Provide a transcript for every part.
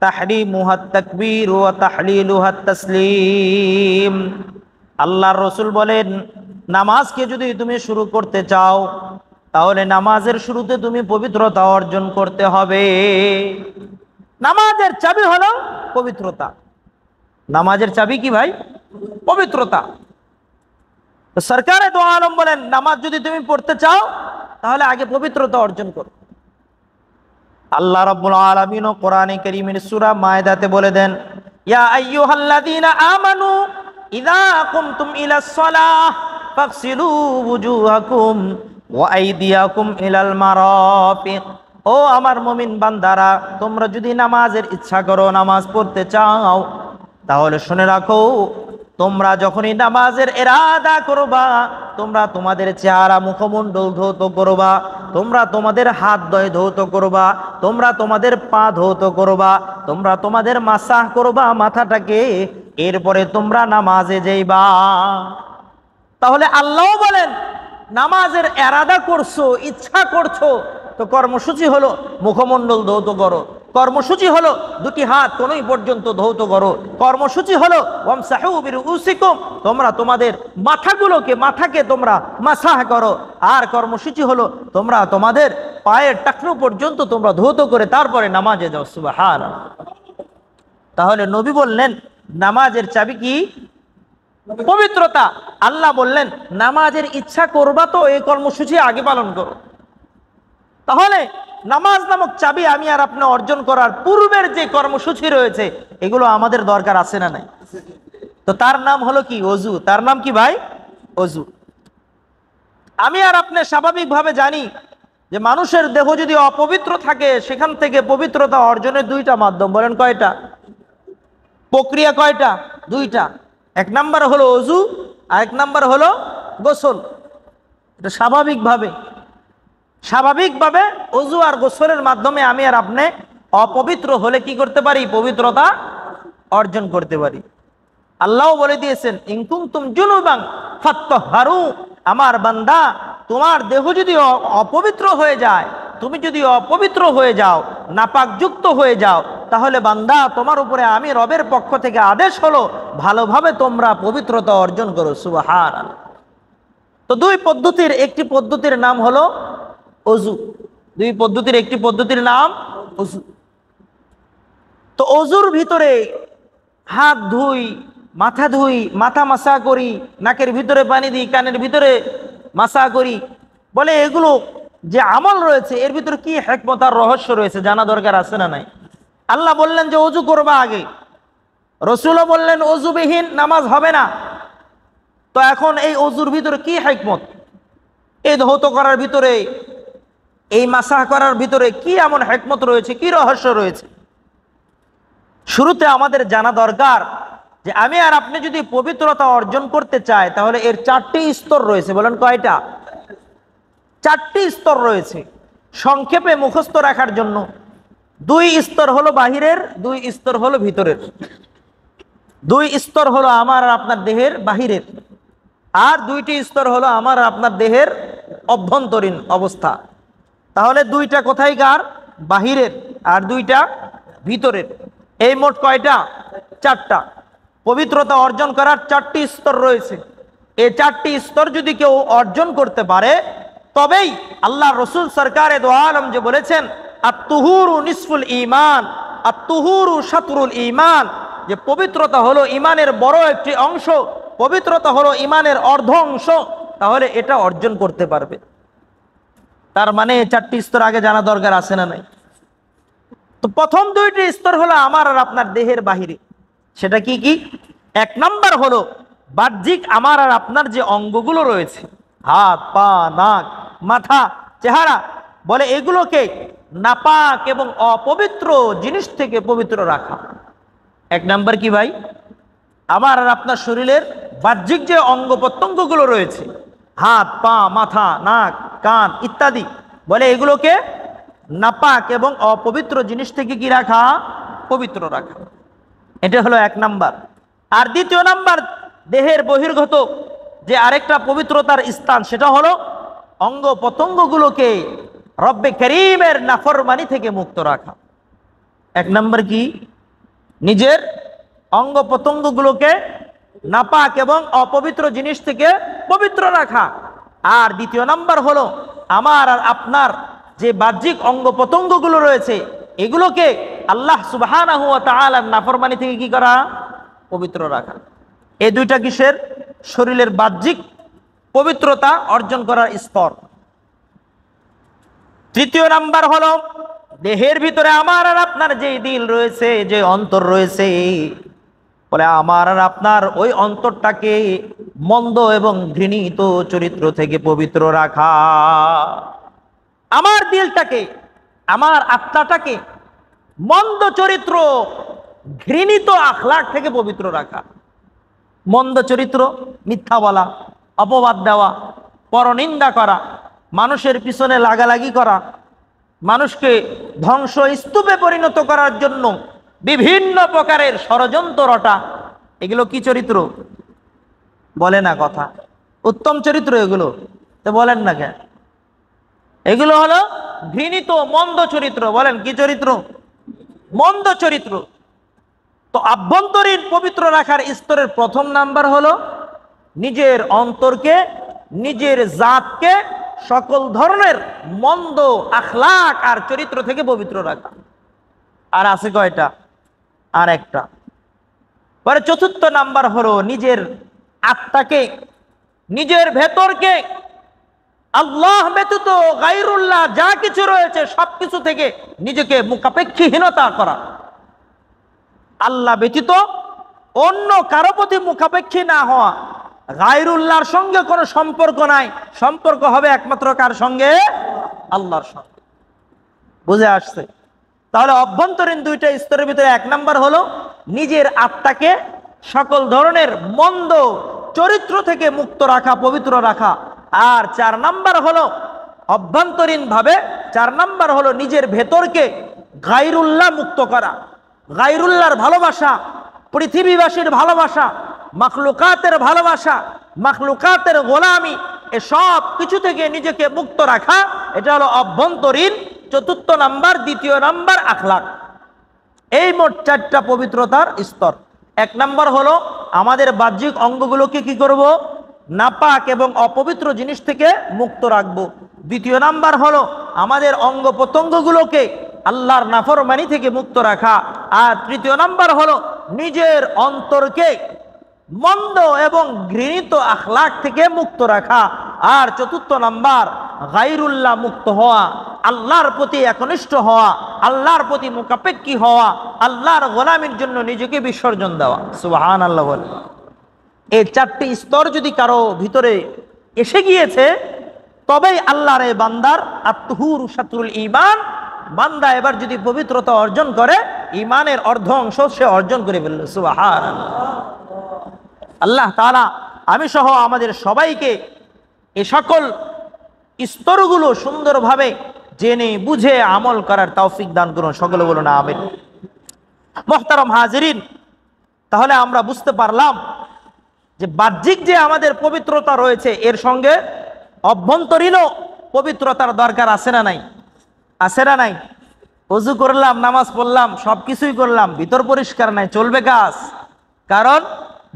তাহরিমুহা তাকবীর ওয়া তাহলিলুহা তাসলিম। আল্লাহর রাসূল বলেন, নামাজকে যদি তুমি শুরু করতে চাও তাহলে নামাজের শুরুতে তুমি পবিত্রতা অর্জন করতে হবে। নামাজের চাবি হলো পবিত্রতা। নামাজের চাবি কি ভাই? পবিত্রতা। তো সরকারে দো আলম বলেন, নামাজ যদি তুমি পড়তে চাও তাহলে আগে পবিত্রতা অর্জন করো। আল্লাহ রাব্বুল আলামিন ও কোরআনে কারীমের সূরা মায়দাতে বলে দেন, ইয়া আইয়ুহাল্লাযীনা আমানু ইযা কুমতুম ইলাস সালাহ ফাগসিলু ওয়ুজুহাকুম ওয়া আইদিয়াকুম ইলাল মারাফিক। ও আমার মুমিন বান্দারা, তোমরা যদি নামাজের ইচ্ছা করো, নামাজ পড়তে চাও, তাহলে শুনে রাখো, তোমরা যখনই নামাজের ইরাদা করবা, তোমরা তোমাদের চেহারা মুখমণ্ডল ধৌত করবা, তোমরা তোমাদের হাত দয় ধৌত করবা, তোমরা তোমাদের পা ধৌত করবা, তোমরা তোমাদের মাসাহ করবা মাথাটাকে, এরপরে তোমরা নামাজে যাইবা। তাহলে আল্লাহ বলেন, নামাজের ইরাদা করছো, ইচ্ছা করছো, তো কর্মসূচি হলো মুখমণ্ডল ধৌত করো, কর্মসূচি হলো দুটি হাত কোনই পর্যন্ত ধৌত করো, কর্মসূচি হলো ওয়ামসাহু বিরুসিকুম, তোমরা তোমাদের মাথাকে তোমরা মাসাহ করো, আর কর্মসূচি হলো তোমরা তোমাদের পায়ের টাকনু পর্যন্ত তোমরা ধৌত করে তারপরে নামাজে যাও। সুবহানাল্লাহ। তাহলে নবী বললেন নামাজের চাবি কি? পবিত্রতা। আল্লাহ বললেন নামাজের ইচ্ছা করবা তো এই কর্মসূচি আগে পালন করো। তাহলে নামাজ নামক চাবি আমি আর আপনি অর্জন করার পূর্বের যে কর্মসূচি রয়েছে এগুলো আমাদের দরকার আছে না নাই? তো তার নাম হলো কি? ওযু। তার নাম কি ভাই? ওযু। আমি আর আপনি স্বাভাবিকভাবে জানি যে মানুষের দেহ যদি অপবিত্র থাকে, সেখান থেকে পবিত্রতা অর্জনের দুইটা মাধ্যম। বলেন কয়টা? প্রক্রিয়া কয়টা? দুইটা। এক নাম্বার হলো ওযু, আর এক নাম্বার হলো গোসল। এটা স্বাভাবিকভাবে ওযু আর গোসলের মাধ্যমে আমি আর আপনি অপবিত্র হলে কি করতে পারি? পবিত্রতা অর্জন করতে পারি। আল্লাহ বলে দিয়েছেন, ইন কুনতুম জুনুবান ফাত্তাহহারু, আমার বান্দা তোমার দেহ যদি অপবিত্র হয়ে যায়, তুমি যদি অপবিত্র হয়ে যাও, নাপাকযুক্ত হয়ে যাও, তাহলে বান্দা তোমার উপরে আমি রবের পক্ষ থেকে আদেশ হলো ভালোভাবে তোমরা পবিত্রতা অর্জন করো। সুবহানাল্লাহ। তো দুই পদ্ধতির একটি পদ্ধতির নাম হলো ওযু। দুই পদ্ধতির একটি পদ্ধতির নাম ওযু। তো ওযুর ভিতরে হাত ধুই, মাথা ধুই, মাথা মাসা করি, নাকের ভিতরে পানি দিই, কানের ভিতরে মাসা করি, বলে এগুলো যে আমল রয়েছে এর ভিতরে কি হিকমত আর রহস্য রয়েছে জানা দরকার আছে না নাই? আল্লাহ বললেন যে ওযু করবা আগে, রাসূলও বললেন ওযুবিহীন নামাজ হবে না। তো এখন এই ওযুর ভিতরে কি হিকমত, এই ধৌত করার ভিতরে, এই মাসাহ করার ভিতরে কি এমন হিকমত রয়েছে, কি রহস্য রয়েছে? শুরুতে আমাদের জানা দরকার যে আমি আর আপনি যদি পবিত্রতা অর্জন করতে চাই তাহলে এর চারটি স্তর রয়েছে। বলেন কয়টা? চারটি স্তর রয়েছে। সংক্ষেপে মুখস্থ রাখার জন্য দুই স্তর হলো বাহিরের, দুই স্তর হলো ভিতরের। দুই স্তর হলো আমার আর আপনার দেহের বাহিরের, আর দুইটি স্তর হলো আমার আর আপনার দেহের অভ্যন্তরীণ অবস্থা। তাহলে দুইটা কোথায়কার? বাহিরের, আর দুইটা ভিতরের। এই মোট কয়টা? চারটা। পবিত্রতা অর্জন করার চারটি স্তর রয়েছে। এই চারটি স্তর যদি কেউ অর্জন করতে পারে তবেই আল্লাহ রসুল সরকারে দো আলম যে বলেছেন, আত-তুহুরু নিসফুল ঈমান, আত-তুহুরু শাতরুল ঈমান, যে পবিত্রতা হলো ঈমানের বড় একটি অংশ, পবিত্রতা হলো ঈমানের অর্ধ অংশ, তাহলে এটা অর্জন করতে পারবে। তার মানে চারটি স্তর আগে জানা দরকার আছে না নাই? তো প্রথম দুইটি স্তর হলো আমার আর আপনার দেহের বাহিরে। সেটা কি কি? এক নাম্বার হলো বাহ্যিক আমার আর আপনার যে অঙ্গগুলো রয়েছে, হাত, পা, নাক, মাথা, চেহারা, বলে এগুলোকে নাপাক এবং অপবিত্র জিনিস থেকে পবিত্র রাখা। এক নাম্বার কি ভাই? আমার আর আপনার শরীরের বাহ্যিক যে অঙ্গ প্রত্যঙ্গগুলো রয়েছে, হাত, পা, মাথা, নাক, কান ইত্যাদি, বলে এগুলোকে নাপাক এবং অপবিত্র জিনিস থেকে কি রাখা? পবিত্র রাখা। এটা হলো এক নাম্বার। আর দ্বিতীয় নাম্বার, দেহের বহির্গত যে আরেকটা পবিত্রতার স্থান, সেটা হলো অঙ্গ প্রত্যঙ্গগুলোকে রব্বে করিমের নাফরমানি থেকে মুক্ত রাখা। এক নাম্বার কি? নিজের অঙ্গ প্রত্যঙ্গগুলোকে নাপাক এবং অপবিত্র জিনিস থেকে পবিত্র রাখা। আর দ্বিতীয় নাম্বার হলো আমার আর আপনার যে বাহ্যিক অঙ্গ প্রত্যঙ্গগুলো রয়েছে এগুলোকে আল্লাহ সুবহানাহু ওয়া তাআলার নাফরমানি থেকে কি করা? পবিত্র রাখা। এই দুইটা কিসের? শরীরের বাহ্যিক পবিত্রতা অর্জন করার স্তর। তৃতীয় নাম্বার হলো দেহের ভিতরে আমার আর আপনার যে দিল রয়েছে, যে অন্তর রয়েছে, বলে আমার আর আপনার ওই অন্তরটাকে মন্দ এবং ঘৃণিত চরিত্র থেকে পবিত্র রাখা। আমার দিলটাকে, আমার আত্মাটাকে মন্দ চরিত্র, ঘৃণিত আখলাক থেকে পবিত্র রাখা। মন্দ চরিত্র, মিথ্যা বলা, অপবাদ দেওয়া, পরনিন্দা করা, মানুষের পিছনে লাগালাগি করা, মানুষকে ধ্বংস স্তূপে পরিণত করার জন্য বিভিন্ন প্রকারের ষড়যন্ত্র রটা, এগুলো কি চরিত্র? বলে না কথা। উত্তম চরিত্র এগুলো, তো বলেন না কেন? এগুলো হলো ঘৃণিত মন্দ চরিত্র। বলেন কি চরিত্র? মন্দ চরিত্র। তো আভ্যন্তরীণ পবিত্র রাখার স্তরের প্রথম নাম্বার হলো নিজের অন্তরকে, নিজের জাতকে সকল ধরনের মন্দ আখলাক আর চরিত্র থেকে পবিত্র রাখা। আর আছে কয়টা? আর একটা। পরে চতুর্থ নাম্বার হলো নিজের আত্মাকে, নিজের ভেতরকে আল্লাহ ব্যতীত গায়রুল্লাহ যা কিছু রয়েছে সবকিছু থেকে নিজেকে মুখাপেক্ষীহীনতা করা। আল্লাহ ব্যতীত অন্য কারো প্রতি মুখাপেক্ষী না হওয়া। গায়রুল্লাহর সঙ্গে কোনো সম্পর্ক নাই, সম্পর্ক হবে একমাত্র কার সঙ্গে? আল্লাহর সঙ্গে। বুঝে আসছে? তাহলে অভ্যন্তরীণ দুইটা স্তরের ভিতরে এক নাম্বার হলো নিজের আত্মাকে সকল ধরনের মন্দ চরিত্র থেকে মুক্ত রাখা, পবিত্র রাখা। আর চার নাম্বার হলো অভ্যন্তরীণ ভাবে, চার নাম্বার হলো নিজের ভেতরকে গায়রুল্লাহ মুক্ত করা। গায়রুল্লাহর ভালোবাসা, পৃথিবীবাসীর ভালোবাসা, মাখলুকাতের ভালোবাসা, মাখলুকাতের গোলামি, এসব কিছু থেকে নিজেকে মুক্ত রাখা। এটা হলো অভ্যন্তরীণ চতুর্থ নাম্বার, দ্বিতীয় নাম্বার আখলাক। এই মোট চারটা পবিত্রতার স্তর। এক নাম্বার হলো আমাদের বাহ্যিক অঙ্গগুলোকে কি করব? নাপাক এবং অপবিত্র জিনিস থেকে মুক্ত রাখবো। দ্বিতীয় নাম্বার হলো আমাদের অঙ্গ প্রত্যঙ্গগুলোকে আল্লাহর নাফরমানি থেকে মুক্ত রাখা। আর তৃতীয় নাম্বার হলো নিজের অন্তরকে মন্দ এবং ঘৃণিত আখলাক থেকে মুক্ত রাখা। আর চতুর্থ নাম্বার গায়রুল্লাহ মুক্ত হওয়া, আল্লাহর প্রতি একনিষ্ঠ হওয়া, আল্লাহর প্রতি মুখাপেক্ষী হওয়া, আল্লাহর গোলামির জন্য নিজেকে বিসর্জন দেওয়া। সুবহানাল্লাহ বলে। এই চারটি স্তর যদি কারো ভিতরে এসে গিয়েছে তবেই আল্লাহর এই বান্দার আত্মহুর শাত্রুল ঈমান, বান্দা এবার যদি পবিত্রতা অর্জন করে ঈমানের অর্ধ অংশ সে অর্জন করে ফেলল। সুবহানাল্লাহ। আল্লাহ তাআলা আমি সহ আমাদের সবাইকে এ সকল স্তরগুলো সুন্দরভাবে জেনে বুঝে আমল করার তৌফিক দান করুন। সকলে বলুন আমিন। মুহতারাম হাজিরিন, তাহলে আমরা বুঝতে পারলাম যে বাহ্যিক যে আমাদের পবিত্রতা রয়েছে এর সঙ্গে অভ্যন্তরীণও পবিত্রতার দরকার আছে না নাই? আছে না নাই? ওযু করলাম, নামাজ পড়লাম, সব কিছুই করলাম, ভিতর পরিষ্কার নাই, চলবে কাজ? কারণ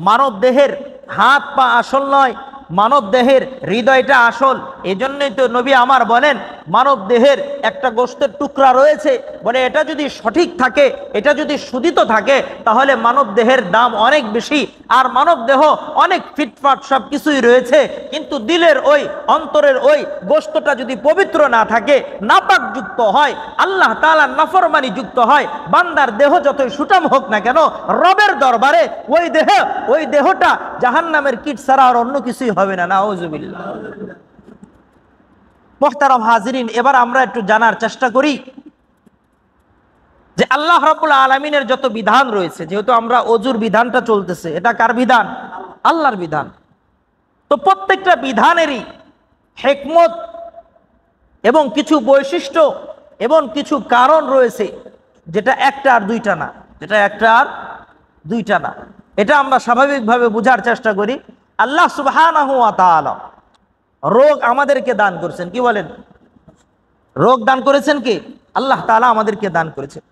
মানব দেহের হাত পা আসল নয়, মানব দেহের হৃদয়টা আসল। এজন্যই তো নবী আমার বলেন মানব দেহের একটা গোশতের টুকরা রয়েছে, বলে এটা যদি সঠিক থাকে, এটা যদি শুধিত থাকে তাহলে মানব দেহের দাম অনেক বেশি। আর মানব দেহ অনেক ফিটফাট সব কিছুই রয়েছে, কিন্তু দিলের ওই অন্তরের ওই গোশতটা যদি পবিত্র না থাকে, নাপাক যুক্ত হয়, আল্লাহ তাআলার নাফরমানি যুক্ত হয়, বান্দার দেহ যতই সুঠাম হোক না কেন রবের দরবারে ওই দেহটা জাহান্নামের কীট ছাড়া আর অন্য কিছুই হবে না। নাউজুবিল্লাহ। মুহতারাম হাজিরিন, এবার আমরা একটু জানার চেষ্টা করি যে আল্লাহ রাব্বুল আলামিনের যত বিধান রয়েছে, যেহেতু আমরা ওযুর বিধানটা চলতেছে, এটা কার বিধান? আল্লাহর বিধান। তো প্রত্যেকটা বিধানেরই হিকমত এবং কিছু বৈশিষ্ট্য এবং কিছু কারণ রয়েছে, যেটা একটা আর দুইটা না, যেটা একটা আর দুইটা না। এটা আমরা স্বাভাবিকভাবে বোঝার চেষ্টা করি। আল্লাহ সুবহানাহু ওয়া তাআলা রোগ আমাদেরকে দান করেছেন। কি বলেন? রোগ দান করেছেন কি? আল্লাহ তাআলা আমাদেরকে দান করেছেন।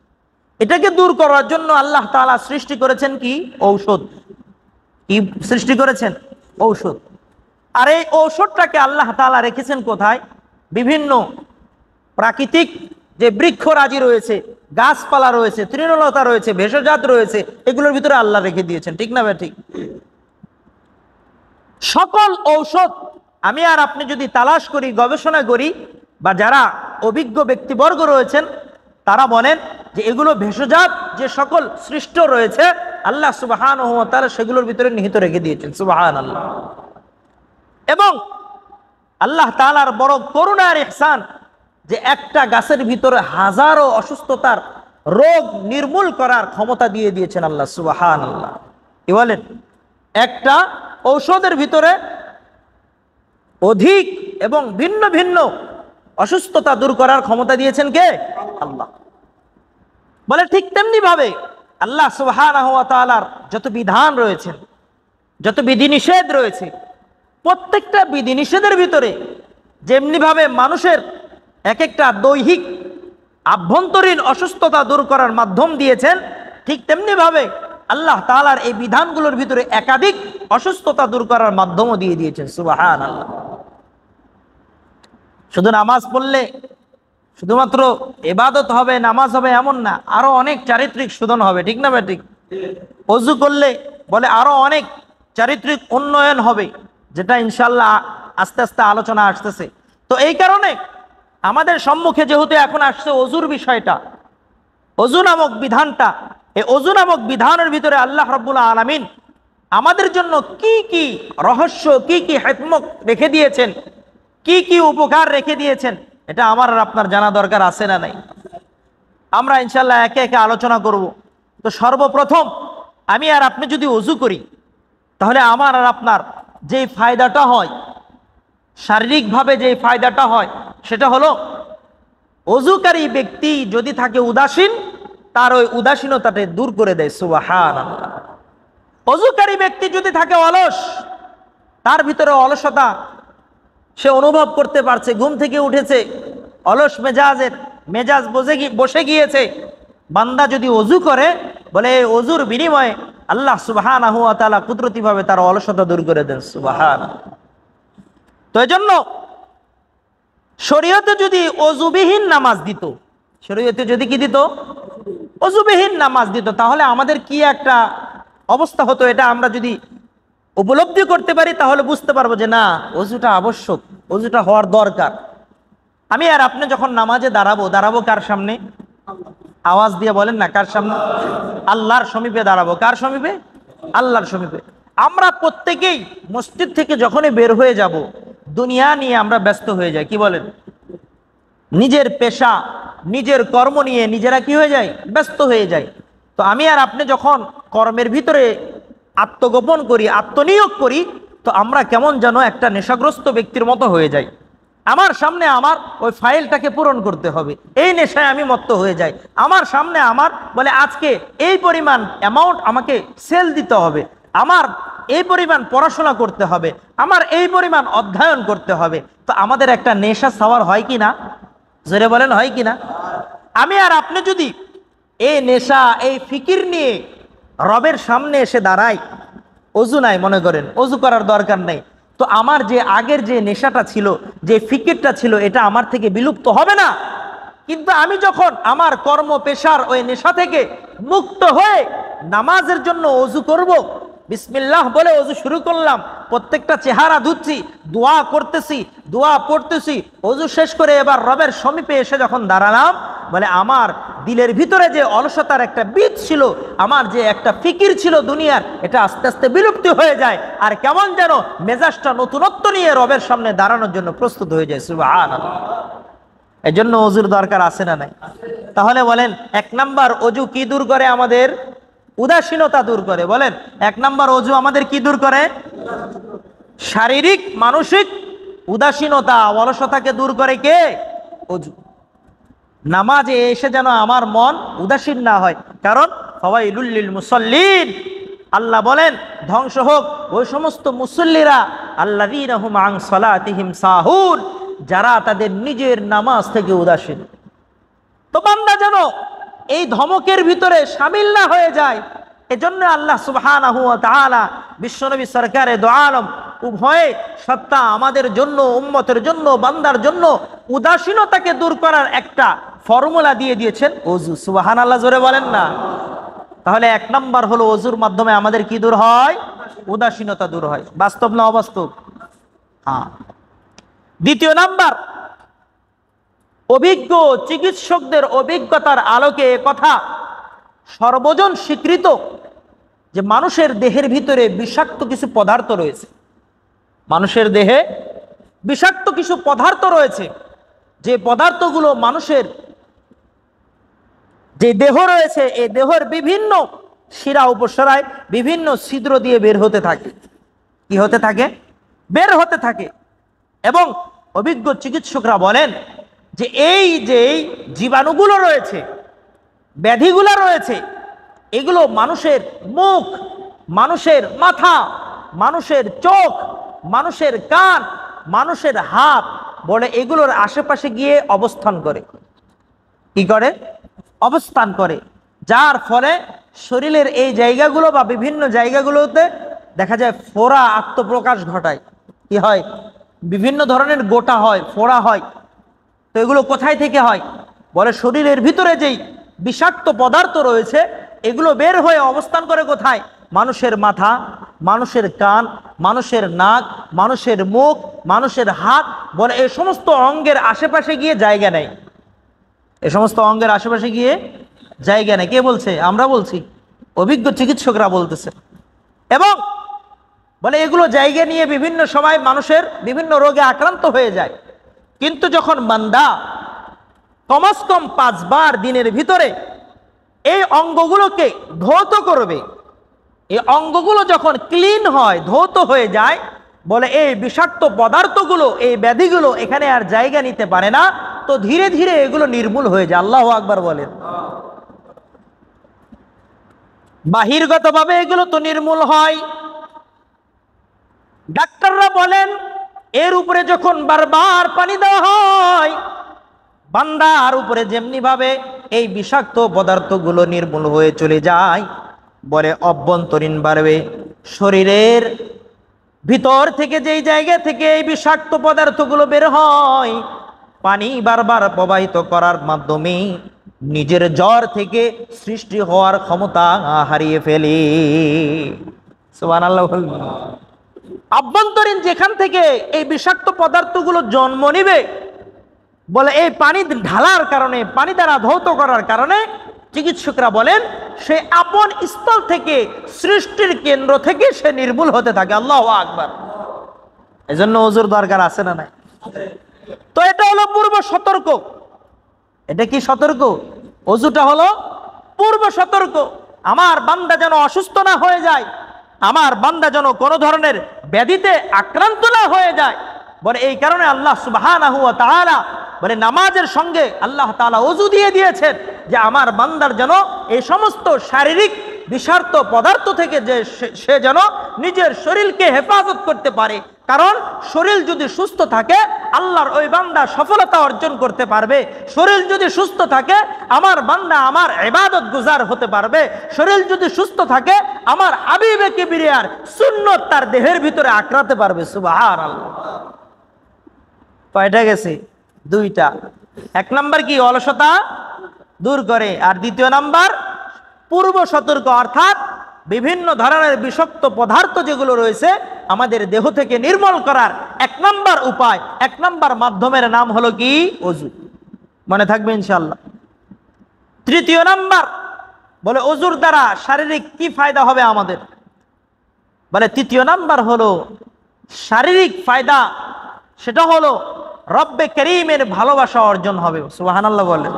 এটাকে দূর করার জন্য আল্লাহ তাআলা সৃষ্টি করেছেন কি? ঔষধ। কি সৃষ্টি করেছেন? ঔষধ। আর এই ঔষধটাকে আল্লাহ তাআলা রেখেছেন কোথায়? বিভিন্ন প্রাকৃতিক যে বৃক্ষরাজি রয়েছে, গাছপালা রয়েছে, তৃণলতা রয়েছে, ভেষজাত রয়েছে, এগুলোর ভিতরে আল্লাহ রেখে দিয়েছেন। ঠিক না ভাই? ঠিক। সকল ঔষধ আমি আর আপনি যদি তালাশ করি, গবেষণা করি, বা যারা অভিজ্ঞ ব্যক্তিবর্গ রয়েছেন তারা বলেন যে এগুলো ভেষজাত যে সকল সৃষ্ট রয়েছে আল্লাহ সুবহানাহু ওয়া তাআলা সেগুলোর ভিতরে নিহিত রেখে দিয়েছেন। সুবহানাল্লাহ। এবং আল্লাহ তাআলার বড় করুণার ইহসান যে একটা গাছের ভিতরে হাজারো অসুস্থতার রোগ নির্মূল করার ক্ষমতা দিয়ে দিয়েছেন আল্লাহ। সুবহানাল্লাহ। কি বলেন? একটা ঔষধের ভিতরে অধিক এবং ভিন্ন ভিন্ন অসুস্থতা দূর করার ক্ষমতা দিয়েছেন কে? আল্লাহ। বলে ঠিক তেমনি ভাবে আল্লাহ সুবহানাহু ওয়া তাআলার যত বিধান রয়েছে, যত বিধিনিষেধ রয়েছে, প্রত্যেকটা বিধিনিষেধের ভিতরে যেমনি ভাবে মানুষের এক একটা দৈহিক আভ্যন্তরীণ অসুস্থতা দূর করার মাধ্যম দিয়েছেন, ঠিক তেমনি ভাবে আল্লাহ তাআলার এই বিধানগুলোর ভিতরে একাধিক অসুস্থতা দূর করার মাধ্যমও দিয়ে দিয়েছেন। সুবহানাল্লাহ। শুধু নামাজ পড়লে শুধুমাত্র ইবাদত হবে, নামাজ হবে এমন না, আরো অনেক চারিত্রিক শোধন হবে। ঠিক না ভাই? ঠিক। ওযু করলে বলে আরো অনেক চারিত্রিক উন্নয়ন হবে, যেটা ইনশাআল্লাহ আস্তে আস্তে আলোচনা আসতেছে। তো এই কারণে আমাদের সম্মুখে যেহেতু এখন আসছে ওযুর বিষয়টা, ওযু নামক বিধানটা, এই ওযু নামক বিধানের ভিতরে আল্লাহ রাব্বুল আলামিন আমাদের জন্য কি কি রহস্য, কি কি হিকমত রেখে দিয়েছেন, কি কি উপকার রেখে দিয়েছেন, এটা আমার আর আপনার জানা দরকার আছে না নাই? আমরা ইনশাআল্লাহ একে একে আলোচনা করব। তো সর্বপ্রথম আমি আর আপনি যদি ওযু করি তাহলে আমার আর আপনার যে ফায়দাটা হয়, শারীরিকভাবে যে ফায়দাটা হয়, সেটা হলো ওযুকারী ব্যক্তি যদি থাকে উদাসীন, তার ওই উদাসীনতাকে দূর করে দেয়। সুবহানাল্লাহ। ওযুকারী ব্যক্তি যদি থাকে অলস, তার ভিতরে অলসতা সে অনুভব করতে পারছে, ঘুম থেকে উঠেছে অলস মেজাজ বসে গিয়েছে, বান্দা যদি ওযু করে, বলে ওযুর বিনিময়ে আল্লাহ সুবহানাহু ওয়া তাআলা কুদরতিভাবে তার অলসতা দূর করে দেন। সুবহানাল্লাহ। তো এজন্য শরীয়তে যদি ওযুবিহীন নামাজ দিত, শরীয়তে যদি কি দিত? ওযুবিহীন নামাজ দিত, তাহলে আমাদের কি একটা অবস্থা হতো, এটা আমরা যদি উপলব্ধি করতে পারি তাহলে বুঝতে পারবো যে না, ওযুটা আবশ্যক, ওযুটা হওয়ার দরকার। আমি আর আপনি যখন নামাজে দাঁড়াবো কার সামনে? আওয়াজ দিয়ে বলেন না, কার সামনে? আল্লাহর সমীপে দাঁড়াবো। কার সমীপে? আল্লাহর সমীপে। আমরা প্রত্যেকেই মসজিদ থেকে যখনই বের হয়ে যাব, দুনিয়া নিয়ে আমরা ব্যস্ত হয়ে যাই। কি বলেন? নিজের পেশা, নিজের কর্ম নিয়ে নিজেরা কি হয়ে যায়? ব্যস্ত হয়ে যায়। তো আমি আর আপনি যখন কর্মের ভিতরে আত্মগোপন করি, আত্মনিয়োগ করি, তো আমরা কেমন যেন একটা নেশাগ্রস্ত ব্যক্তির মতো হয়ে যাই। আমার সামনে আমার ওই ফাইলটাকে পূরণ করতে হবে, এই নেশায় আমি মত্ত হয়ে যাই। আমার সামনে আমার বলে আজকে এই পরিমাণ অ্যামাউন্ট আমাকে সেল দিতে হবে, আমার এই পরিমাণ পড়াশোনা করতে হবে, আমার এই পরিমাণ অধ্যয়ন করতে হবে। তো আমাদের একটা নেশা সাওয়ার হয় কি না? জোরে বলেন, হয় কি না? আমি আর আপনি যদি এই নেশা, এই ফিকির নিয়ে রবের সামনে এসে দাঁড়াই, ওযু নাই মনে করেন, ওযু করার দরকার নেই, তো আমার যে আগের যে নেশাটা ছিল, যে ফিকিরটা ছিল, এটা আমার থেকে বিলুপ্ত হবে না। কিন্তু আমি যখন আমার কর্ম পেশার ওই নেশা থেকে মুক্ত হয়ে নামাজের জন্য ওযু করব, বিসমিল্লাহ বলে ওযু শুরু করলাম, প্রত্যেকটা চেহারা ধুচ্ছি, দোয়া করতেছি, দোয়া পড়তেছি, ওযু শেষ করে এবার রবের সমীপে এসে যখন দাঁড়ালাম, বলে আমার দিলের ভিতরে যে অলসতার একটা বীজ ছিল, আমার যে একটা ফিকির ছিল দুনিয়ার, এটা আস্তে আস্তে বিলুপ্তি হয়ে যায়, আর কেমন যেন মেজাজটা নতুনত্ব নিয়ে রবের সামনে দাঁড়ানোর জন্য প্রস্তুত হয়ে যায়। সুবহানাল্লাহ। এই জন্য ওযুর দরকার আছে না নাই? তাহলে বলেন, এক নাম্বার ওযু কি দূর করে? আমাদের উদাসীনতা দূর করে। বলেন, এক নাম্বার ওযু আমাদের কি দূর করে? শারীরিক মানসিক উদাসীনতা, অলসতাকে দূর করে কে? ওযু। নামাজে এসে যেন আমার মন উদাসীন না হয়, কারণ ফাওয়াইলুল লিল মুসাল্লিন, আল্লাহ বলেন ধ্বংস হোক ওই সমস্ত মুসল্লিরা, আল্লাযীনা হুম আন সালাতিহিম সাহুন, যারা তাদের নিজের নামাজ থেকে উদাসীন। তো বান্দা যেন এই ধমকের ভিতরে শামিল না হয়ে যায়। এজন্য আল্লাহ সুবহানাহু ওয়া তাআলা বিশ্বনবী সরকারে দো আলম উভয়ে সত্তা আমাদের জন্য, উম্মতের জন্য, বান্দার জন্য উদাসীনতাকে দূর করার একটা ফর্মুলা দিয়ে দিয়েছেন, ওযু। সুবহানাল্লাহ, জোরে বলেন না। তাহলে 1 নাম্বার হলো ওযুর মাধ্যমে আমাদের কি দূর হয়? উদাসীনতা দূর হয়। বাস্তব না অবাস্তব? হ্যাঁ। 2 নাম্বার, অভিজ্ঞ চিকিৎসকদের অভিজ্ঞতার আলোকে কথা সর্বজন স্বীকৃত যে মানুষের দেহের ভিতরে বিষাক্ত কিছু পদার্থ রয়েছে। মানুষের দেহে বিষাক্ত কিছু পদার্থ রয়েছে, যে পদার্থগুলো মানুষের যে দেহ রয়েছে, এই দেহের বিভিন্ন শিরা উপশিরায় বিভিন্ন ছিদ্র দিয়ে বের হতে থাকে। কি হতে থাকে? বের হতে থাকে। এবং অভিজ্ঞ চিকিৎসকরা বলেন যে এই যে জীবাণুগুলো রয়েছে, ব্যাধিগুলো রয়েছে, এগুলো মানুষের মুখ, মানুষের মাথা, মানুষের চোখ, মানুষের কান, মানুষের হাত, বলে এগুলোর আশেপাশে গিয়ে অবস্থান করে। কি করে? অবস্থান করে। যার ফলে শরীরের এই জায়গাগুলো বা বিভিন্ন জায়গাগুলোতে দেখা যায় ফোড়া আত্মপ্রকাশ ঘটায়। কি হয়? বিভিন্ন ধরনের গোটা হয়, ফোড়া হয়। তো এগুলো কোথায় থেকে হয়? বলে শরীরের ভিতরে যেই বিষাক্ত পদার্থ রয়েছে, এগুলো বের হয়ে অবস্থান করে কোথায়? মানুষের মাথা, মানুষের কান, মানুষের নাক, মানুষের মুখ, মানুষের হাত, বলে এই সমস্ত অঙ্গের আশেপাশে গিয়ে জায়গা নেয়। এই সমস্ত অঙ্গের আশেপাশে গিয়ে জায়গা নেয়। কে বলছে? আমরা বলছি, অভিজ্ঞ চিকিৎসকরা বলতেছে। এবং বলে এগুলো জায়গা নিয়ে বিভিন্ন সময় মানুষের বিভিন্ন রোগে আক্রান্ত হয়ে যায়। কিন্তু যখন বান্দা কমস কম 5 বার দিনের ভিতরে এই অঙ্গগুলোকে ধৌত করবে, এই অঙ্গগুলো যখন ক্লিন হয়, ধৌত হয়ে যায়, বলে এই বিষাক্ত পদার্থগুলো, এই ব্যাধিগুলো এখানে আর জায়গা নিতে পারে না। তো ধীরে ধীরে এগুলো নির্মূল হয়ে যায়। আল্লাহু আকবার বলেন। বাহিরগতভাবে এগুলো তো নির্মূল হয়। ডাক্তাররা বলেন এর উপরে যখন বারবার পানি দেওয়া হয়, বান্দার উপরে যেমনি ভাবে এই বিষাক্ত পদার্থগুলো নির্মূল হয়ে চলে যায়, বলে অভ্যন্তরীণ বাড়বে শরীরের ভিতর থেকে যেই জায়গা থেকে এই বিষাক্ত পদার্থগুলো বের হয়, পানি বারবার প্রবাহিত করার মাধ্যমে নিজের জ্বর থেকে সৃষ্টি হওয়ার ক্ষমতা হারিয়ে ফেলে। সুবহানাল্লাহ। আভ্যন্তরীণ যেখান থেকে এই বিষাক্ত পদার্থগুলো জন্ম নিবে, বলে এই পানি ঢালার কারণে, পানি দ্বারা ধৌত করার কারণে চিকিৎসকরা বলেন সে আপন স্থল থেকে, সৃষ্টির কেন্দ্র থেকে সে নির্মূল হতে থাকে। আল্লাহু আকবার। এজন্য ওযুর দরকার আছে না নাই? তো এটা হলো পূর্ব সতর্ক। এটা কি সতর্ক? ওযুটা হলো পূর্ব সতর্ক। আমার বান্দা যেন অসুস্থ না হয়ে যায়, আমার বান্দা যেন কোনো ধরনের ব্যাধিতে আক্রান্ত না হয়ে যায়, বলে এই কারণে আল্লাহ সুবহানাহু ওয়া তাআলা বলে নামাজের সঙ্গে আল্লাহ তাআলা ওযু দিয়ে দিয়েছেন যে আমার বান্দার যেন এই সমস্ত শারীরিক বিষাক্ত পদার্থ থেকে যে সে যেন নিজের শরীরকে হেফাজত করতে পারে। কারণ শরীর যদি সুস্থ থাকে, আল্লাহর ওই বান্দা সফলতা অর্জন করতে পারবে। শরীর যদি সুস্থ থাকে, আমার বান্দা আমার ইবাদত গুজার হতে পারবে। শরীর যদি সুস্থ থাকে, আমার হাবিবে কিবরিয়ার সুন্নত তার দেহের ভিতরে আঁকড়াতে পারবে। সুবহানাল্লাহ। কয়টা গেছে? 2টা। 1 নাম্বার কি? অলসতা দূর করে। আর 2 নাম্বার পূর্ব সতর্ক, অর্থাৎ বিভিন্ন ধরনের বিষাক্ত পদার্থ যেগুলো রয়েছে আমাদের দেহ থেকে নির্মূল করার 1 নাম্বার উপায়, 1 নাম্বার মাধ্যমের নাম হলো কি? ওযু। মনে থাকবে ইনশাআল্লাহ। 3 নাম্বার বলে ওযুর দ্বারা শারীরিক কি ফায়দা হবে আমাদের? বলে 3 নাম্বার হলো শারীরিক ফায়দা, সেটা হলো রব্বে করিমের ভালোবাসা অর্জন হবে। সুবহানাল্লাহ বলেন।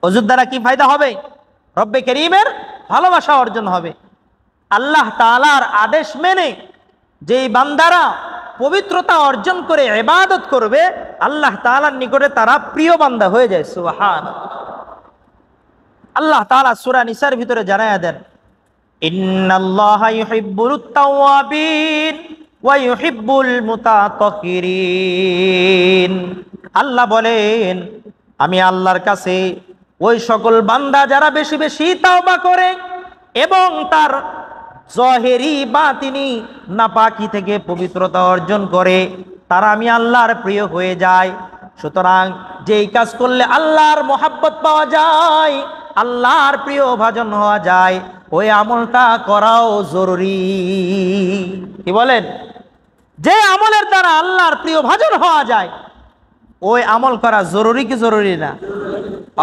ওযুর দ্বারা কি ফায়দা হবে? রব্বে করিমের ভালোবাসা অর্জন হবে। আল্লাহ তাআলার আদেশ মেনে যেই বান্দারা পবিত্রতা অর্জন করে ইবাদত করবে, আল্লাহ তাআলার নিকটে তারা প্রিয় বান্দা হয়ে যায়। সুবহানাল্লাহ। আল্লাহ তাআলা সূরা নিসার ভিতরে জানায়া দেন, ইন্নাল্লাহা ইউহিব্বুত তাওয়াবিন ওয়া ইউহিব্বুল মুতাতাহহিরিন। আল্লাহ বলেন আমি আল্লাহর কাছে ওই সকল বান্দা যারা বেশি বেশি তাওবা করে এবং তার জহেরি বাতিনি নাপাকি থেকে পবিত্রতা অর্জন করে, তারা আমি আল্লাহর প্রিয় হয়ে যায়। সুতরাং যেই কাজ করলে আল্লাহর মহাব্বত পাওয়া যায়, আল্লাহর প্রিয় ভাজন হওয়া যায়, ওই আমলটা করাও জরুরি। কি বলেন? যে আমলের দ্বারা আল্লাহর প্রিয় ভাজন হওয়া যায়, ওই আমল করা জরুরি কি জরুরি না?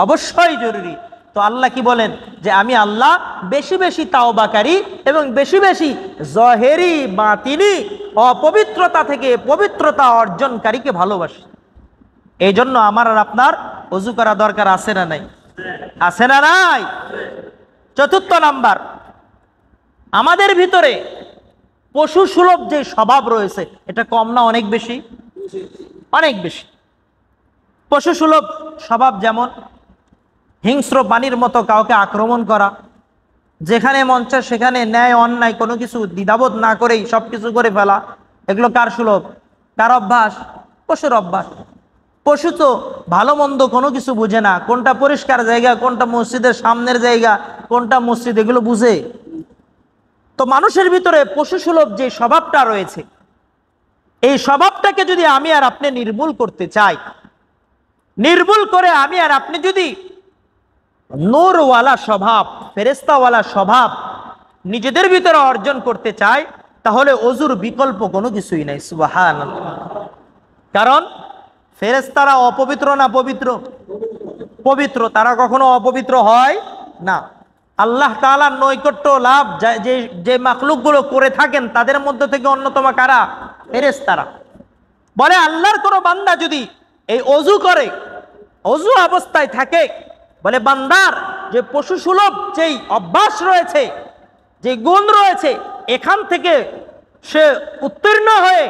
অবশ্যই জরুরি। তো আল্লাহ কি বলেন? যে আমি আল্লাহ বেশি বেশি তাওবাকারী এবং বেশি বেশি জহেরি বাতিনি অপবিত্রতা থেকে পবিত্রতা অর্জনকারীকে ভালোবাসি। এই জন্য আমার আর আপনার ওযু করা দরকার আছে না নাই? আছে না নাই? চতুর্থ নাম্বার, আমাদের ভিতরে পশু সুলভ যে স্বভাব রয়েছে, এটা কম না অনেক বেশি? অনেক বেশি। পশু সুলভ স্বভাব যেমন হিংস্র প্রাণীর মতো কাউকে আক্রমণ করা, যেখানে মন চায় সেখানে ন্যায় অন্যায় কোনো কিছু দ্বিধাবোধ না করেই সবকিছু করে ফেলা, এগুলো কার সুলভ? কার অভ্যাস? পশুর অভ্যাস। পশু তো ভালো মন্দ কোনো কিছু বুঝে না, কোনটা পরিষ্কার জায়গা, কোনটা মসজিদের সামনের জায়গা, কোনটা মসজিদ, এগুলো বুঝে। তো মানুষের ভিতরে পশু সুলভ যে স্বভাবটা রয়েছে, এই স্বভাবটাকে যদি আমি আর আপনি নির্মূল করতে চাই, নির্মূল করে আমি আর আপনি যদি নূরওয়ালা স্বভাব, ফেরেশতাওয়ালা স্বভাব নিজেদের ভিতরে অর্জন করতে চাই, তাহলে ওযুর বিকল্প কোনো কিছুই নাই। সুবহানাল্লাহ। কারণ ফেরেশতারা অপবিত্র না পবিত্র? পবিত্র। তারা কখনো অপবিত্র হয় না। আল্লাহ তাআলার নৈকট্য লাভ যে মাখলুকগুলো করে থাকেন, তাদের মধ্য থেকে অন্যতম কারা? ফেরেশতারা। বলে আল্লাহর কোনো বান্দা যদি এই ওযু করে, ওযু অবস্থায় থাকে, বলে বান্দার যে পশু সুলভ যেই অভ্যাস রয়েছে, যে গুণ রয়েছে, এখান থেকে সে উত্তীর্ণ হয়ে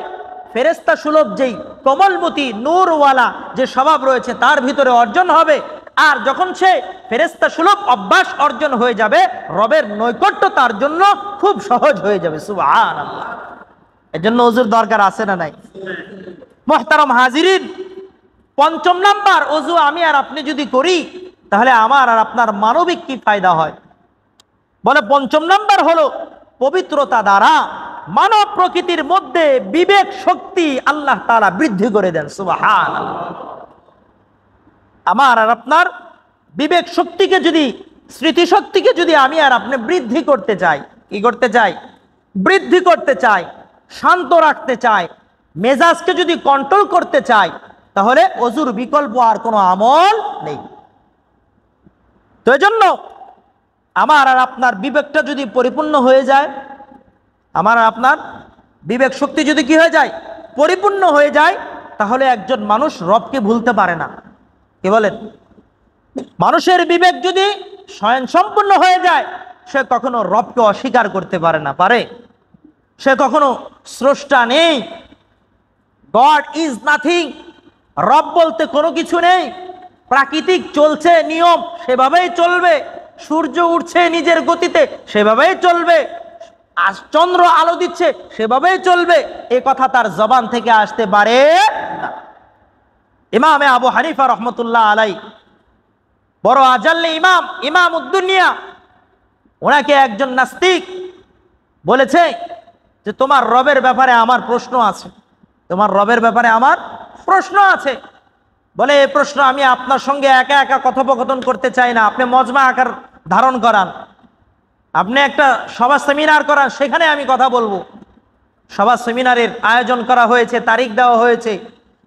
ফেরেশতা সুলভ যেই কমলমতি নূরওয়ালা যে স্বভাব রয়েছে তার ভিতরে অর্জন হবে। আর যখন সে ফেরেশতা সুলভ অভ্যাস অর্জন হয়ে যাবে, রবের নৈকট্য তার জন্য খুব সহজ হয়ে যাবে। সুবহানাল্লাহ। এর জন্য ওযুর দরকার আছে না নাই? মুহতারাম হাজিরিন, পঞ্চম নাম্বার, ওযু আমি আর আপনি যদি করি, তাহলে আমার আর আপনার মানবিক কি ফায়দা হয়? বলে পঞ্চম নাম্বার হলো পবিত্রতা দ্বারা মানব প্রকৃতির মধ্যে বিবেক শক্তি আল্লাহ তাআলা বৃদ্ধি করে দেন। সুবহানাল্লাহ। আমার আর আপনার বিবেক শক্তিকে যদি, স্মৃতি শক্তিকে যদি আমি আর আপনি বৃদ্ধি করতে চাই, কি করতে চাই? বৃদ্ধি করতে চাই, শান্ত রাখতে চাই, মেজাজকে যদি কন্ট্রোল করতে চাই, তাহলে ওযুর বিকল্প আর কোনো আমল নেই। তো এজন্য আমার আর আপনার বিবেকটা যদি পরিপূর্ণ হয়ে যায়, আমার আর আপনার বিবেক শক্তি যদি কি হয়ে যায়? পরিপূর্ণ হয়ে যায়, তাহলে একজন মানুষ রবকে ভুলতে পারে না। কি বলেন? মানুষের বিবেক যদি স্বয়ংসম্পূর্ণ হয়ে যায়, সে কখনো রবকে অস্বীকার করতে পারে না। পারে? সে কখনো স্রষ্টা নেই, গড ইজ নাথিং, রব বলতে কোনো কিছু নেই, প্রাকৃতিক চলছে নিয়ম, সেভাবেই চলবে, সূর্য উঠছে নিজের গতিতে, সেভাবেই চলবে, চন্দ্র আলো দিচ্ছে, সেভাবেই চলবে, এ কথা তার জবান থেকে আসতে পারে না। ইমামে আবু হানিফা রহমতুল্লাহ আলাই, বড় আজাল্লে ইমাম, ইমামউদ্দুনিয়া, ওনাকে একজন নাস্তিক বলেছে যে তোমার রবের ব্যাপারে আমার প্রশ্ন আছে, তোমার রবের ব্যাপারে আমার প্রশ্ন আছে। বলে এই প্রশ্ন আমি আপনার সঙ্গে একা একা কথোপকথন করতে চাই না, আপনি মজমা আকার ধারণ করান, আপনি একটা সভা সেমিনার করান, সেখানে আমি কথা বলবো। সভা সেমিনারের আয়োজন করা হয়েছে, তারিখ দেওয়া হয়েছে,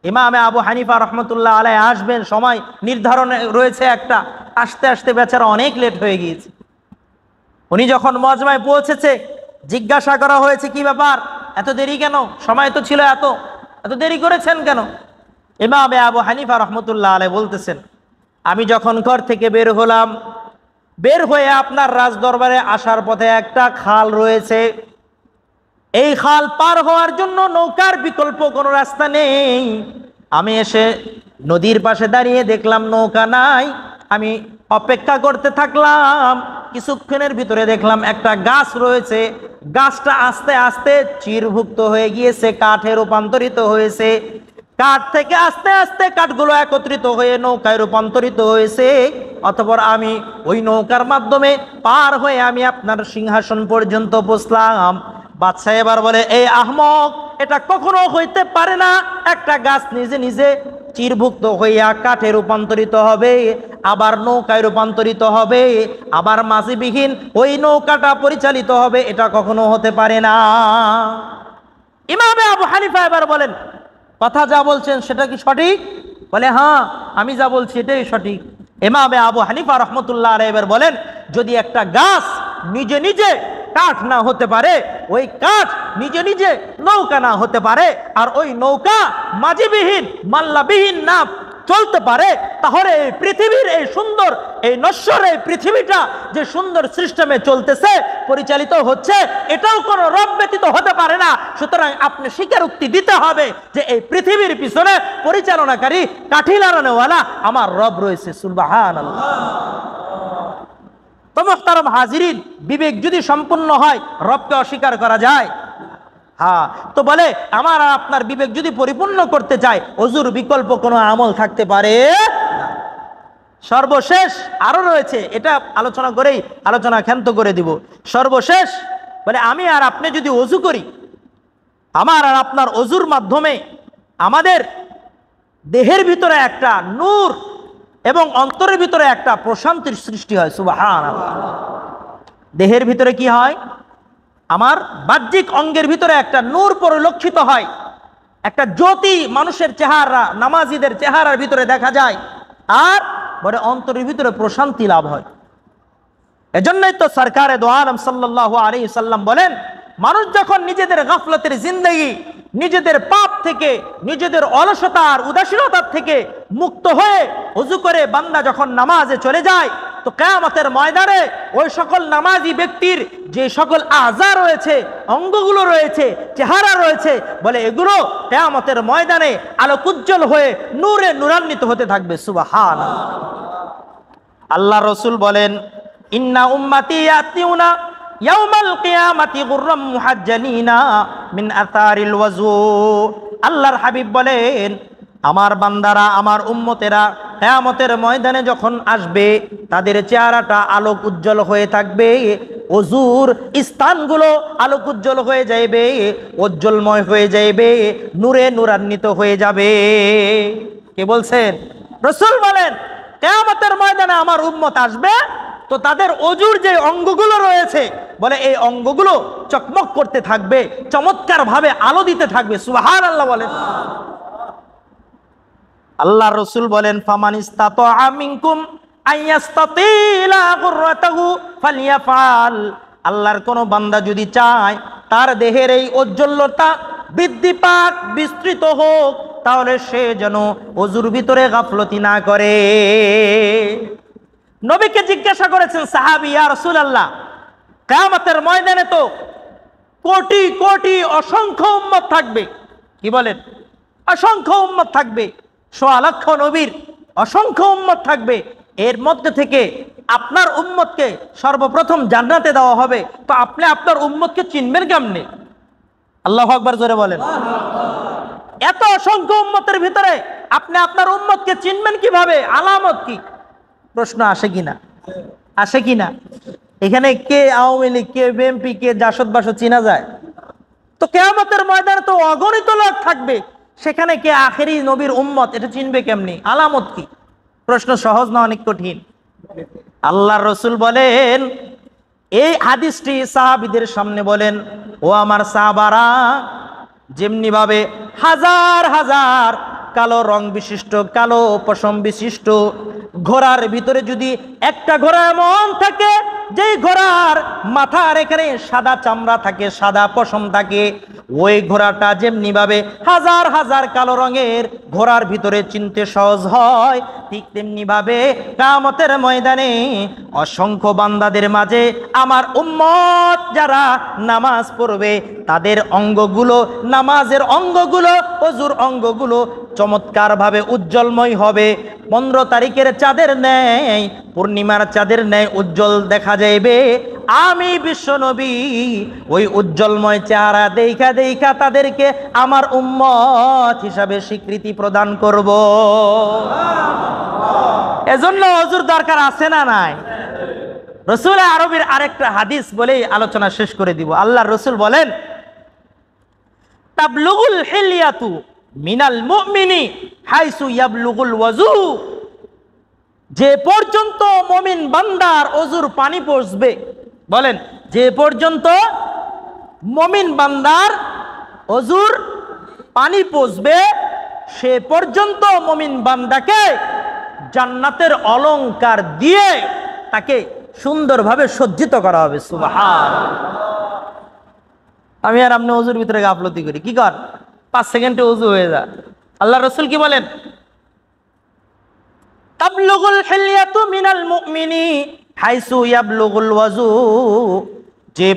ইমামে আবু হানিফা রহমতুল্লাহ আলাই আসবেন, সময় নির্ধারণ রয়েছে একটা। আসতে আসতে বেচারা অনেক লেট হয়ে গিয়েছে। উনি যখন মজমায় পৌঁছেছে, জিজ্ঞাসা করা হয়েছে কি ব্যাপার, এত দেরি কেন, সময় তো ছিল এত দেরি করেছেন কেন? ইমামে আবু হানিফা রহমতুল্লাহ আলাই বলতেছেন, আমি যখন ঘর থেকে বের হলাম, বের হয়ে আপনার রাজদরবারে আসার পথে একটা খাল রয়েছে, এই খাল পার হওয়ার জন্য নৌকার বিকল্প কোনো রাস্তা নেই। আমি এসে নদীর পাশে দাঁড়িয়ে দেখলাম নৌকা নাই, আমি অপেক্ষা করতে থাকলাম। কিছুক্ষণের ভিতরে দেখলাম একটা গাছ রয়েছে, গাছটা আস্তে আস্তে চিরভুক্ত হয়ে গিয়েছে, কাঠে রূপান্তরিত হয়েছে। কাঠ থেকে আস্তে আস্তে কাঠগুলো একত্রিত হয়ে নৌকায় রূপান্তরিত হয়েছে। অতঃপর আমি ওই নৌকার মাধ্যমে পার হয়ে আমি আপনার সিংহাসন পর্যন্ত পৌঁছলাম। বাদশাহ এবার বলে, এই আহমক, এটা কখনো হইতে পারে না। একটা গাছ নিজে নিজে চিরভুক্ত হইয়া কাঠে রূপান্তরিত হবে, আবার নৌকায় রূপান্তরিত হবে, আবার মাঝিবিহীন ওই নৌকাটা পরিচালিত হবে, এটা কখনো হতে পারে না। ইমামে আবু হানিফা এবার বলেন, কথা যা বলছেন সেটা কি সঠিক? বলে, হ্যাঁ, আমি যা বলছি এটাই সঠিক। ইমামে আবু হানিফা রহমতুল্লাহ আলাইহি এবার বলেন, যদি একটা গাছ নিজে নিজে কাঠ না হতে পারে, ওই কাঠ নিজে নিজে নৌকা না হতে পারে, আর ওই নৌকা মাঝিবিহীন মাল্লাবিহীন না চলতে পারে, তাহলে এই পৃথিবীর এই সুন্দর এই নশ্বর এই পৃথিবীটা যে সুন্দর সিস্টেমে চলতেছে পরিচালিত হচ্ছে, এটাও কোনো রব ব্যতীত হতে পারে না। সুতরাং আপনি স্বীকারোক্তি দিতে হবে যে এই পৃথিবীর পিছনে পরিচালনাকারী কাঠি লাগানোওয়ালা আমার রব রয়েছে। সুবহানাল্লাহ। তো মুহতারাম হাজিরিন, বিবেক যদি সম্পূর্ণ হয় রবকে অস্বীকার করা যায়? হ্যাঁ। তো বলে, আমার আর আপনার বিবেক যদি পরিপূর্ণ করতে চায়, ওযুর বিকল্প কোনো আমল থাকতে পারে না। সর্বশেষ আরো রয়েছে, এটা আলোচনা করেই আলোচনা ক্ষান্ত করে দিব। সর্বশেষ বলে, আমি আর আপনি যদি ওযু করি, আমার আর আপনার ওযুর মাধ্যমে আমাদের দেহের ভিতরে একটা নূর এবং অন্তরের ভিতরে একটা প্রশান্তির সৃষ্টি হয়। সুবহানাল্লাহ। দেহের ভিতরে কি হয়? আমার বাহ্যিক অঙ্গের ভিতরে একটা নূর পরিলক্ষিত হয়, একটা জ্যোতি মানুষের চেহারা, নামাজিদের চেহারার ভিতরে দেখা যায়, আর বলে অন্তরের ভিতরে প্রশান্তি লাভ হয়। এজন্যই তো সরকারে দো আলম সাল্লাল্লাহু আলাইহি সাল্লাম বলেন, মানুষ যখন নিজেদের গাফলতের জিন্দেগি, নিজেদের পাপ থেকে, নিজেদের অলসতা আর উদাসীনতার থেকে মুক্ত হয়ে ওযু করে বান্দা যখন নামাজে চলে যায়, তো কিয়ামতের ময়দানে ওই সকল নামাজি ব্যক্তির যে সকল আযা রয়েছে, অঙ্গগুলো রয়েছে, চেহারা রয়েছে, বলে এগুলো কিয়ামতের ময়দানে আলোকোজ্জ্বল হয়ে নূরে নূরান্বিত হতে থাকবে। সুবহানাল্লাহ। আল্লাহ রাসূল বলেন, ইন্না উম্মতি ইয়াতিউনা ইয়াউমাল কিয়ামাতি গুররাম মুহাজ্জালিনা মিন আথারিল ওযু। আল্লাহর হাবিব বলেন, আমার বান্দারা, আমার উম্মতেরা কিয়ামতের ময়দানে যখন আসবে, তাদের চেহারাটা আলোক উজ্জ্বল হয়ে থাকবে, ওযুর স্থানগুলো আলোক উজ্জ্বল হয়ে যাবে, উজ্জ্বলময় হয়ে যাবে, নূরে নূরান্বিত হয়ে যাবে। কে বলছেন? রাসূল বলেন, কিয়ামতের ময়দানে আমার উম্মত আসবে, তো তাদের ওযুর যে অঙ্গগুলো রয়েছে, বলে এই অঙ্গগুলো চকমক করতে থাকবে, চমৎকার ভাবে আলো দিতে থাকবে। সুবহানাল্লাহ বলেন। আল্লাহ রাসূল বলেন, ফামান ইসতাতা মিনকুম আইয়াস্তাতিলা গুররাতাহু ফালিয়াফআল। আল্লাহর কোন বান্দা যদি চায় তার দেহের এই ঔজ্জ্বল্যতা বৃদ্ধি পাক, বিস্তৃত হোক, তাহলে সে যেন ওযুর ভিতরে গাফলতি না করে। নবীকে জিজ্ঞাসা করেছেন সাহাবী, ইয়া রাসূলুল্লাহ, কিয়ামতের ময়দানে তো কোটি কোটি অসংখ্য উম্মত থাকবে। কি বলেন? অসংখ্য উম্মত থাকবে, ১৬ লক্ষ নবীর অসংখ্য উম্মত থাকবে। এর মধ্যে থেকে আপনার উম্মতকে সর্বপ্রথম জান্নাতে দেওয়া হবে, তো আপনি আপনার উম্মতকে চিনবেন কেমনে? আল্লাহু আকবার জোরে বলেন। এত অসংখ্য উম্মতের ভিতরে আপনি আপনার উম্মতকে চিনবেন কিভাবে? আলামত কি? প্রশ্ন আসে কিনা? আসে কিনা? এখানে কে আওয়ামী লীগ, কে বিএনপি, কে জাসদ বাসদ চিনা যায়? তো কিয়ামতের ময়দানে তো অগণিত লোক থাকবে, সেখানে কে আখেরি নবীর উম্মত, এটা চিনবে কেমনি? আলামত কি? প্রশ্ন সহজ না অনেক কঠিন? আল্লাহর রাসূল বলেন, এই হাদিসটি সাহাবীদের সামনে বলেন, ও আমার সাহাবারা, যেমনি ভাবে হাজার হাজার কালো রং বিশিষ্ট, কালো পশম বিশিষ্ট ঘোড়ার ভিতরে যদি একটা ঘোড়া এমন থাকে যেই ঘোড়ার মাথার এখানে সাদা চামড়া থাকে, সাদা পশম থাকে, ওই ঘোড়াটা যেমনি ভাবে হাজার হাজার কালো রঙের ঘোড়ার ভিতরে চিনতে সহজ হয়, ঠিক তেমনি ভাবে কিয়ামতের ময়দানে অসংখ্য বান্দাদের মাঝে আমার উম্মত যারা নামাজ পড়বে, তাদের অঙ্গগুলো, নামাজের অঙ্গগুলো, ওযুর অঙ্গগুলো চমৎকার ভাবে উজ্জ্বলময় হবে। 15 তারিখের চাঁদের ন্যায়, পূর্ণিমার চাঁদের ন্যায় উজ্জ্বল দেখা যাবে। আমি বিশ্ব নবী ওই উজ্জ্বলময় চেহারা দেখা দেখা তাদেরকে আমার উম্মত হিসাবে স্বীকৃতি প্রদান করব। এজন্য ওযুর দরকার আছে না নাই? রাসূল আরবীর আরেকটা হাদিস বলেই আলোচনা শেষ করে দিব। আল্লাহর রাসূল বলেন, তাবলুগুল হিলিয়াতু মিনাল মুমিনি হাইসু ইয়াবলুগুল ওয়াজু। যে পর্যন্ত মুমিন বান্দার ওযুর পানি পৌঁছবে, বলেন যে পর্যন্ত মুমিন বান্দার ওযুর পানি পৌঁছবে সে পর্যন্ত মুমিন বান্দাকে জান্নাতের অলংকার দিয়ে তাকে সুন্দরভাবে সজ্জিত করা হবে। সুবহানাল্লাহ। আমি আর আপনি ওযুর ভিতরে গাফলতি করি, কি কর 5 সেকেন্ডে ওযু হয়ে যায়। আল্লাহ রাসূল কি বলেন? তাবলুগুল হিলিয়াতু মিনাল মুমিনি হাইসু ইয়াবলুগুল ওয়াজু। যে